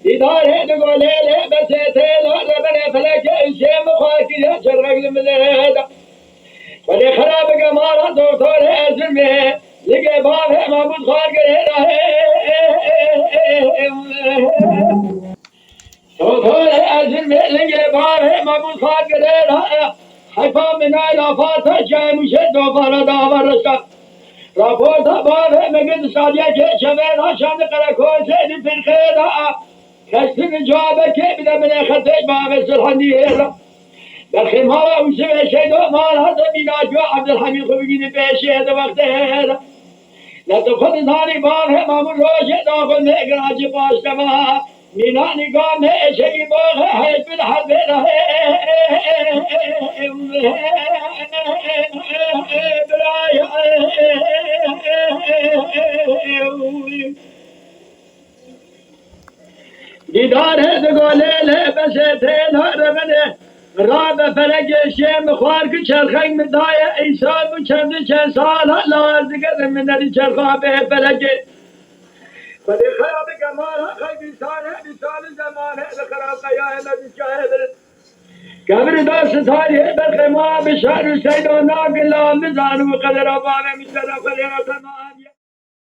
إدارة قولي بسيتي لا ربنا فلك شيء مخاطر شرق المزيد ولي خراب قمارة دكتور أزمي لقي بابه معبود خارق دكتور أزمي لقي بابه معبود خارق حفا من الافات جاي مشد وفرد ورشا رابط بابه مقد صادية شبه عشان قرقو سيد في الخير كسر جوابك بدأ من خطيج بابه سرحانية بالخمارة وسمع شيء مال هذا بيناجوا عبد الحميد خبيجين بيشي هذا وقته لا تفضل ثاني بابه مامور روشة داخل مقراج باشتما ميناني قام شيء باغ حيث بالحد له دیدار دگاله لبسته نارمنه راب فرج شیم خوار که چرخنگ مدای ایسان و چند سال لارد گرم من دی چرخا به فرج ولی خراب کمال خیلی بیسان زمانه خراب قیاه نبی شاهد قبر دست تاریه بخما بشار سیدو ناگلام بزانو قدر آبانه میشد قدر آتمان